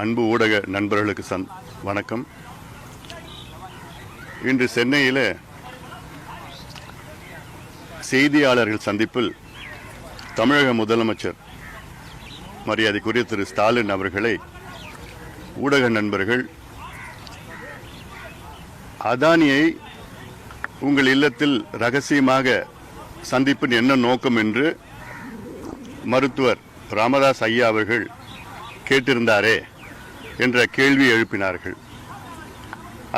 அன்பு ஊடக நண்பர்களுக்கு வணக்கம். இன்று சென்னையில் செய்தியாளர்கள் சந்திப்பில் தமிழக முதலமைச்சர் மரியாதைக்குரிய திரு ஸ்டாலின் அவர்களை ஊடக நண்பர்கள் அதானியை உங்கள் இல்லத்தில் ரகசியமாக சந்திப்பின் என்ன நோக்கம் என்று மருத்துவர் ராமதாஸ் ஐயா அவர்கள் கேட்டிருந்தாரே என்ற கேள்வி எழுப்பினார்கள்.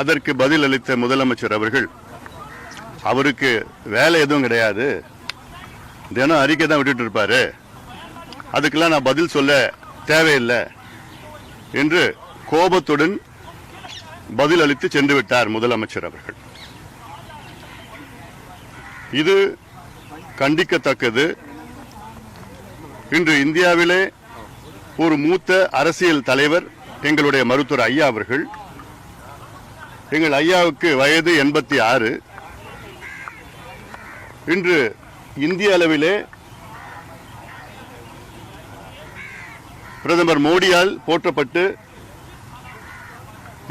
அதற்கு பதில் அளித்த முதலமைச்சர் அவர்கள், அவருக்கு வேலை எதுவும் கிடையாது, தினம் அறிக்கை தான் விட்டுட்டு இருப்பாரு, அதுக்கெல்லாம் நான் பதில் சொல்ல தேவையில்லை என்று கோபத்துடன் பதில் அளித்து சென்று விட்டார் முதலமைச்சர் அவர்கள். இது கண்டிக்கத்தக்கது. இன்று இந்தியாவிலே ஒரு மூத்த அரசியல் தலைவர் எங்களுடைய மருத்துவர் ஐயா அவர்கள், எங்கள் ஐயாவுக்கு வயது 86. இன்று இந்திய அளவிலே பிரதமர் மோடியால் போற்றப்பட்டு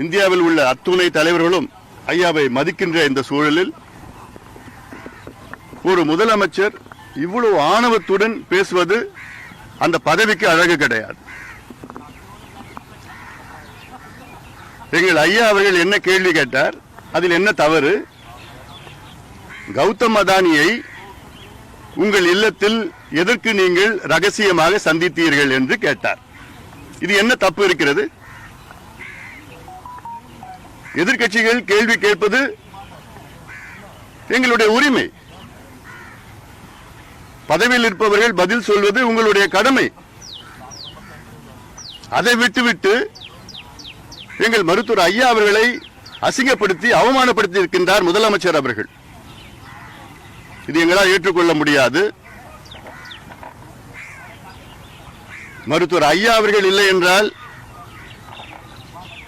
இந்தியாவில் உள்ள அத்துணை தலைவர்களும் ஐயாவை மதிக்கின்ற இந்த சூழலில் ஒரு முதலமைச்சர் இவ்வளவு ஆணவத்துடன் பேசுவது அந்த பதவிக்கு அழகு கிடையாது. எங்கள் ஐயா அவர்கள் என்ன கேள்வி கேட்டார், அதில் என்ன தவறு? கௌதம் அதானியை உங்கள் இல்லத்தில் எதற்கு நீங்கள் ரகசியமாக சந்தித்தீர்கள் என்று கேட்டார். இது என்ன தப்பு இருக்கிறது? எதிர்க்கட்சிகள் கேள்வி கேட்பது எங்களுடைய உரிமை. பதவியில் இருப்பவர்கள் பதில் சொல்வது உங்களுடைய கடமை. அதை விட்டுவிட்டு எங்கள் மருத்துவர் ஐயா அவர்களை அசிங்கப்படுத்தி அவமானப்படுத்தி இருக்கின்றார் முதலமைச்சர் அவர்கள். இது எங்களால் ஏற்றுக்கொள்ள முடியாது. மருத்துவர் ஐயா அவர்கள் இல்லை என்றால்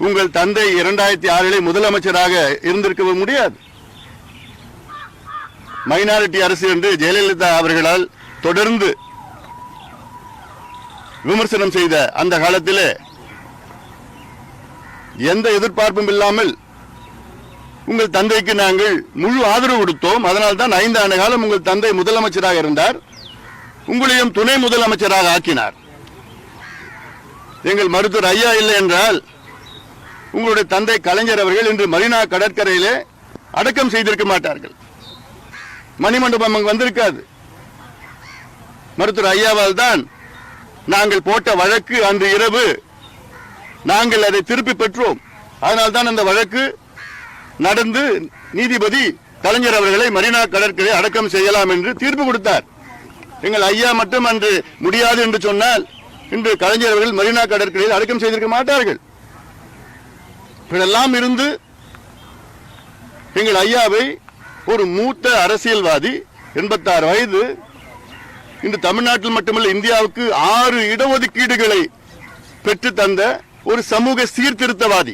உங்கள் தந்தை 2006 முதலமைச்சராக இருந்திருக்க முடியாது. மைனாரிட்டி அரசு என்று ஜெயலலிதா அவர்களால் தொடர்ந்து விமர்சனம் செய்த அந்த காலத்திலே எந்த எதிர்பார்ப்பும் இல்லாமல் உங்கள் தந்தைக்கு நாங்கள் முழு ஆதரவு கொடுத்தோம். அதனால் தான் 5 ஆண்டு காலம் உங்கள் தந்தை முதலமைச்சராக இருந்தார். உங்களையும் துணை முதலமைச்சராக ஆக்கினார். எங்கள் மருத்துவர் ஐயா இல்லை என்றால் உங்களுடைய தந்தை கலைஞர் அவர்கள் இன்று மரீனா கடற்கரையிலே அடக்கம் செய்திருக்க மாட்டார்கள். மணிமண்டபம் அங்கு வந்திருக்காது. மருத்துவர் ஐயாவால் தான் நாங்கள் போட்ட வழக்கு அன்று இரவு நாங்கள் அதை திருப்பி பெற்றோம். அதனால்தான் அந்த வழக்கு நடந்து நீதிபதி கலைஞர் அவர்களை மரீனா கடற்கரை அடக்கம் செய்யலாம் என்று தீர்ப்பு கொடுத்தார். எங்கள் ஐயா மட்டும் அன்று முடியாது என்று சொன்னால் இன்று கலைஞர் அவர்கள் மரீனா கடற்கரையில் அடக்கம் செய்திருக்க மாட்டார்கள். இதெல்லாம் இருந்து எங்கள் ஐயாவை ஒரு மூத்த அரசியல்வாதி, 86 வயது, இன்று தமிழ்நாட்டில் மட்டுமல்ல இந்தியாவுக்கு 6 இடஒதுக்கீடுகளை பெற்று தந்த ஒரு சமூக சீர்திருத்தவாதி,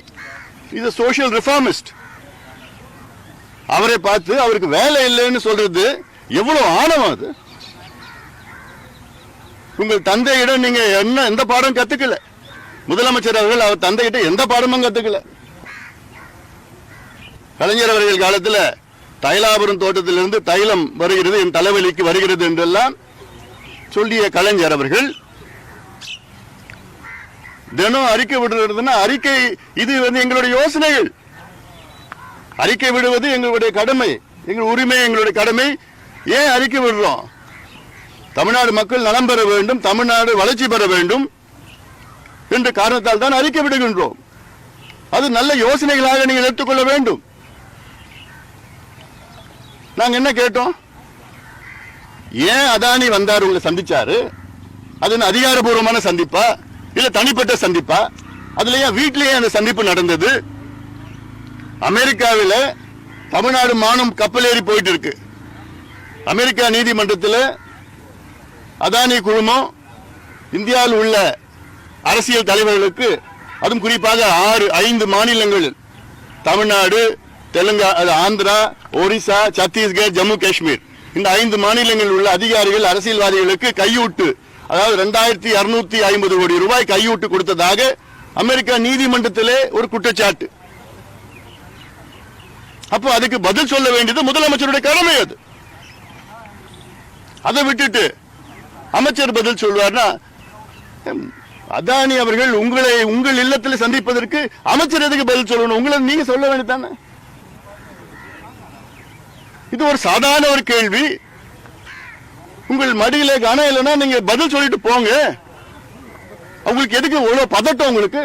இது சோசியல் ரிஃபார்மிஸ்ட். அவரை பார்த்து அவருக்கு வேலை இல்லைன்னு சொல்றது எவ்வளவு ஆணவம் அது? உங்கள் தந்தையிடம் நீங்க எந்த பாடம் கத்துக்கல. முதலமைச்சர் அவர்கள் அவர் தந்தையிட்ட எந்த பாடமும் கத்துக்கல. கலைஞர் அவர்கள் காலத்தில் தைலாபுரம் தோட்டத்திலிருந்து தைலம் வருகிறது, என் தலைவலிக்கு வருகிறது என்றெல்லாம் சொல்லிய கலைஞர் அவர்கள் தினம் அறிக்கை விடுறதுன்னா அறிக்கை, இது எங்களுடைய யோசனைகள். அறிக்கை விடுவது எங்களுடைய கடமை, எங்கள் உரிமை, எங்களுடைய கடமை. ஏன் அறிக்கை விடுறோம்? தமிழ்நாடு மக்கள் நலம் பெற வேண்டும், தமிழ்நாடு வளர்ச்சி பெற வேண்டும் என்ற காரணத்தால் தான் அறிக்கை விடுகின்றோம். அது நல்ல யோசனைகளாக நீங்கள் எடுத்துக்கொள்ள வேண்டும். நாங்க என்ன கேட்டோம்? ஏன் அதானி வந்தார், உங்களை சந்திச்சாரு, அது அதிகாரப்பூர்வமான சந்திப்பா இல்ல தனிப்பட்ட சந்திப்பா? அதுல ஏன் வீட்டிலேயே அந்த சந்திப்பு நடந்தது? அமெரிக்காவில் தமிழ்நாடு மானம் கப்பல் ஏறி போயிட்டு இருக்கு. அமெரிக்கா நீதிமன்றத்தில் அதானி குழுமம் இந்தியாவில் உள்ள அரசியல் தலைவர்களுக்கு, அதுவும் குறிப்பாக 5 மாநிலங்களில் தமிழ்நாடு, தெலுங்கானா, ஆந்திரா, ஒரிசா, சத்தீஸ்கர், ஜம்மு காஷ்மீர், இந்த 5 மாநிலங்களில் உள்ள அதிகாரிகள், அரசியல்வாதிகளுக்கு கையூட்டு அதாவது 2650 கோடி ரூபாய் கையூட்டு கொடுத்ததாக அமெரிக்கா நீதிமன்றத்திலே ஒரு குற்றச்சாட்டு. அப்போ அதுக்கு பதில் சொல்ல வேண்டியது முதலமைச்சருடைய கடமை. அது அதை விட்டுட்டு அமைச்சர் பதில் சொல்வார்னா, அதானி அவர்கள் உங்கள் இல்லத்தில் சந்திப்பதற்கு அமைச்சர் எதுக்கு பதில் சொல்லணும்? உங்களை நீங்க சொல்ல வேண்டியதானே? இது ஒரு சாதாரண ஒரு கேள்வி. உங்கள் மடியில கனம் இல்லைன்னா நீங்க பதில் சொல்லிட்டு போங்க. உங்களுக்கு எதுக்கு இவ்வளவு பதட்டம்? உங்களுக்கு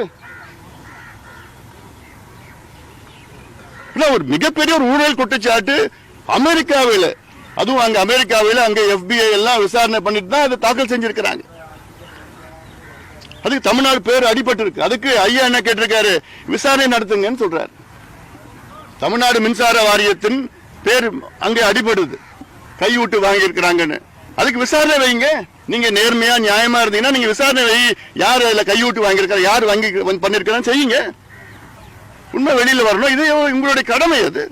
ஒரு மிகப்பெரிய ஒரு ஊழல் குற்றச்சாட்டு அமெரிக்காவில், அதுவும் அங்க அமெரிக்காவில் அங்க FBI எல்லாம் விசாரணை பண்ணிட்டு தான் அதை தாக்கல் செஞ்சிருக்கிறாங்க. அதுக்கு தமிழ்நாடு பேர் அடிபட்டு இருக்கு. அதுக்கு ஐயா என்ன கேட்டிருக்காரு? விசாரணை நடத்துங்கன்னு சொல்றாரு. தமிழ்நாடு மின்சார வாரியத்தின் பேர் அங்கே அடிபடுது, கையூட்டு வாங்கி இருக்கிறாங்கன்னு. அதுக்கு விசாரணை வைங்க. நீங்க நேர்மையா நியாயமா இருந்தீங்கன்னா நீங்க விசாரணை வை. யார் அதுல கையூட்டு வாங்கியிருக்காரு, யார் வாங்கி பண்ணிருக்கான்னு செய்யுங்க. உண்மை வெளியில வரணும். இது உங்களுடைய கடமை. அது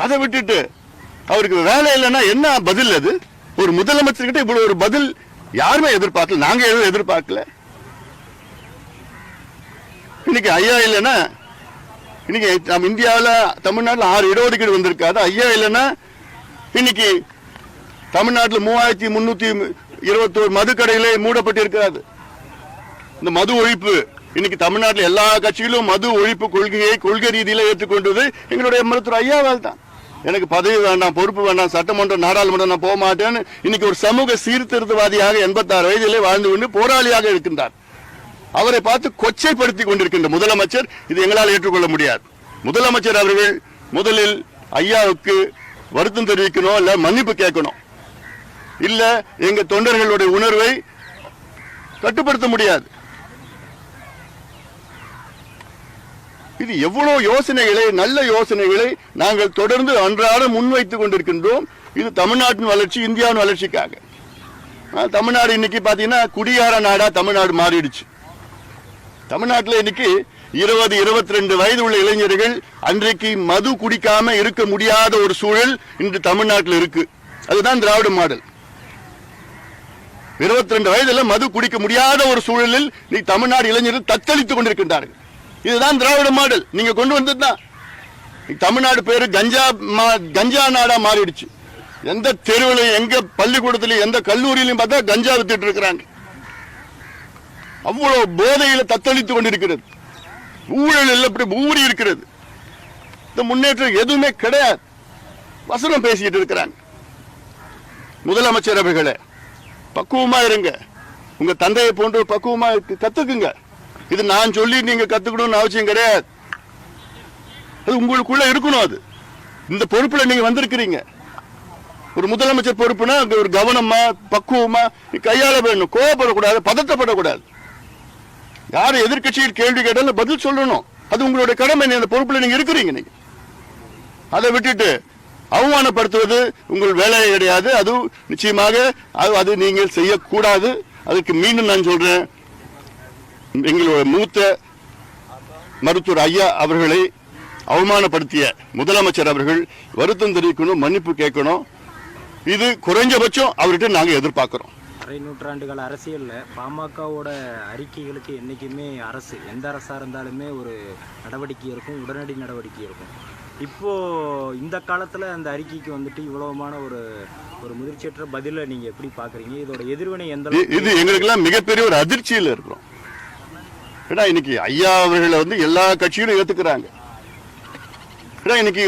அதை விட்டுட்டு அவருக்கு வேலை இல்லைன்னா என்ன பதில்? அது ஒரு முதலமைச்சர்கிட்ட இவ்வளவு ஒரு பதில் யாருமே எதிர்பார்க்கல. நாங்க எதுவும் எதிர்பார்க்கல. இன்னைக்கு ஐயா இல்லைன்னா இன்னைக்கு நம்ம இந்தியாவில் தமிழ்நாட்டில் 6 இடஒதுக்கீடு வந்திருக்காது. ஐயா இல்லைன்னா இன்னைக்கு தமிழ்நாட்டில் 3321 மதுக்கடைகளே மூடப்பட்டு இருக்காது. இந்த மது ஒழிப்பு இன்னைக்கு தமிழ்நாட்டில் எல்லா கட்சிகளும் மது ஒழிப்பு கொள்கை ரீதியில ஏற்றுக்கொண்டது எங்களுடைய மருத்துவர் ஐயாவால் தான். எனக்கு பதவி வேண்டாம், பொறுப்பு வேண்டாம், சட்டமன்றம் நாடாளுமன்றம் நான் போக மாட்டேன்னு இன்னைக்கு ஒரு சமூக சீர்திருத்தவாதியாக 86 வயதிலே வாழ்ந்து கொண்டு போராளியாக இருக்கின்றார். அவரை பார்த்து கொச்சைப்படுத்தி கொண்டிருக்கின்ற முதலமைச்சர் இது எங்களால் ஏற்றுக்கொள்ள முடியாது. முதலமைச்சர் அவர்கள் முதலில் ஐயாவுக்கு வருத்தம் தெரிவிக்கணும், இல்ல மன்னிப்பு கேட்கணும். இல்ல எங்க தொண்டர்களுடைய உணர்வை கட்டுப்படுத்த முடியாது. இது எவ்வளவு யோசனைகளை, நல்ல யோசனைகளை நாங்கள் தொடர்ந்து அன்றாடம் முன்வைத்துக் கொண்டிருக்கின்றோம். இது தமிழ்நாட்டின் வளர்ச்சி, இந்தியாவின் வளர்ச்சிக்காக. தமிழ்நாடு இன்னைக்கு பாத்தீங்கன்னா குடியார நாடா தமிழ்நாடு மாறிடுச்சு. தமிழ்நாட்டில் இன்னைக்கு 20-22 வயது உள்ள இளைஞர்கள் அன்றைக்கு மது குடிக்காம இருக்க முடியாத ஒரு சூழல் இன்று தமிழ்நாட்டில் இருக்கு. அதுதான் திராவிட மாடல். 22 வயதுல மது குடிக்க முடியாத ஒரு சூழலில் நீ தமிழ்நாடு இளைஞர்கள் தத்தளித்துக் கொண்டிருக்கின்றார்கள். இதுதான் திராவிட மாடல். நீங்க கொண்டு வந்ததுதான். தமிழ்நாடு பேரு கஞ்சா நாடா மாறிடுச்சு. எந்த தெருவிலையும், எங்க பள்ளிக்கூடத்திலையும், எந்த கல்லூரியிலையும் பார்த்தா கஞ்சா வித்துட்டு இருக்கிறாங்க. அவ்வளவு போதையில தத்தளித்துக் கொண்டிருக்கிறது. ஊழல் அப்படி ஊறி இருக்கிறது. இந்த முன்னேற்றம் எதுவுமே கிடையாது. வசனம் பேசிட்டு இருக்கிறாங்க. முதலமைச்சர் அவர்களே, பக்குவமா இருங்க. உங்க தந்தையை போன்ற பக்குவமா கத்துக்குங்க. இது நான் சொல்லி நீங்க கத்துக்கணும்னு அவசியம் கிடையாது. அது உங்களுக்குள்ள இருக்கணும். அது இந்த பொறுப்புல நீங்க வந்திருக்கிறீங்க. ஒரு முதலமைச்சர் பொறுப்புனா ஒரு கவனமா பக்குவமா கையாள வேணும். கோவப்படக்கூடாது, பதட்டப்படக்கூடாது. யாரும் எதிர்கட்சியில் கேள்வி கேட்டாலும் பதில் சொல்லணும். அது உங்களுடைய கடமை. அந்த பொறுப்புல நீங்க இருக்கிறீங்க. நீங்க அதை விட்டுட்டு அவமானப்படுத்துவது உங்கள் வேலையே கிடையாது. அது நிச்சயமாக அது நீங்கள் செய்யக்கூடாது. அதுக்கு மீண்டும் நான் சொல்றேன், எங்களுடைய மூத்த மருத்துவர் ஐயா அவர்களை அவமானப்படுத்திய முதலமைச்சர் அவர்கள் வருத்தம் தெரிவிக்கணும், மன்னிப்பு கேட்கணும். இது குறைஞ்சபட்சம் அவர்கிட்ட நாங்க எதிர்பார்க்கிறோம். அரை நூற்றாண்டுகள் அரசியல்ல பாமகவோட அறிக்கைகளுக்கு என்னைக்குமே அரசு, எந்த அரசா இருந்தாலுமே ஒரு நடவடிக்கை இருக்கும், உடனடி நடவடிக்கை இருக்கும். இப்போ இந்த காலத்துல அந்த அறிக்கைக்கு வந்துட்டு இவ்வளவுமான ஒரு முதிர்ச்சியற்ற பதில நீங்க எப்படி பாக்குறீங்க? இதோட எதிர்வினை எந்த? இது எங்களுக்கு எல்லாம் மிகப்பெரிய ஒரு அதிர்ச்சியில் இருக்கிறோம். ஏன்னா இன்னைக்கு ஐயா அவர்களை எல்லா கட்சியும் ஏத்துக்கிறாங்க. இன்னைக்கு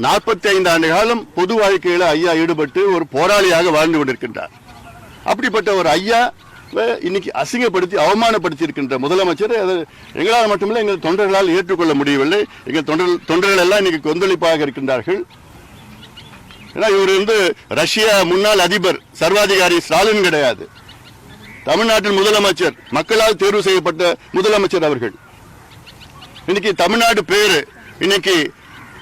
45 ஆண்டு காலம் பொது வாழ்க்கையில ஐயா ஈடுபட்டு ஒரு போராளியாக வாழ்ந்து கொண்டிருக்கின்றார். அப்படிப்பட்ட ஒரு ஐயா இன்னைக்கு அசிங்கப்படுத்தி அவமானப்படுத்தி இருக்கின்ற முதலமைச்சர் எங்களால் மட்டுமில்லை, எங்கள் தொண்டர்களால் ஏற்றுக்கொள்ள முடியவில்லை. எங்கள் தொண்டர்கள் எல்லாம் இன்னைக்கு கொந்தளிப்பாக இருக்கின்றார்கள். ஏன்னா இவர் ரஷ்யா முன்னாள் அதிபர் சர்வாதிகாரி ஸ்டாலின் கிடையாது. தமிழ்நாட்டின் முதலமைச்சர், மக்களால் தேர்வு செய்யப்பட்ட முதலமைச்சர் அவர்கள். இன்னைக்கு தமிழ்நாடு பேரு இன்னைக்கு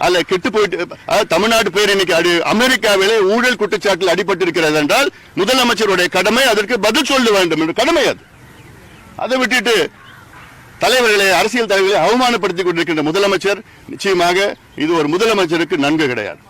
அல்ல கெட்டு போயிட்டு, தமிழ்நாடு பேர் இன்னைக்கு அமெரிக்காவிலே ஊழல் குற்றச்சாட்டில் அடிபட்டு இருக்கிறது என்றால் முதலமைச்சருடைய கடமை அதற்கு பதில் சொல்ல வேண்டும் என்ற கடமை அது. அதை விட்டுட்டு தலைவர்களை, அரசியல் தலைவர்களை அவமானப்படுத்திக் கொண்டிருக்கின்ற முதலமைச்சர் நிச்சயமாக இது ஒரு முதலமைச்சருக்கு நன்கு கிடையாது.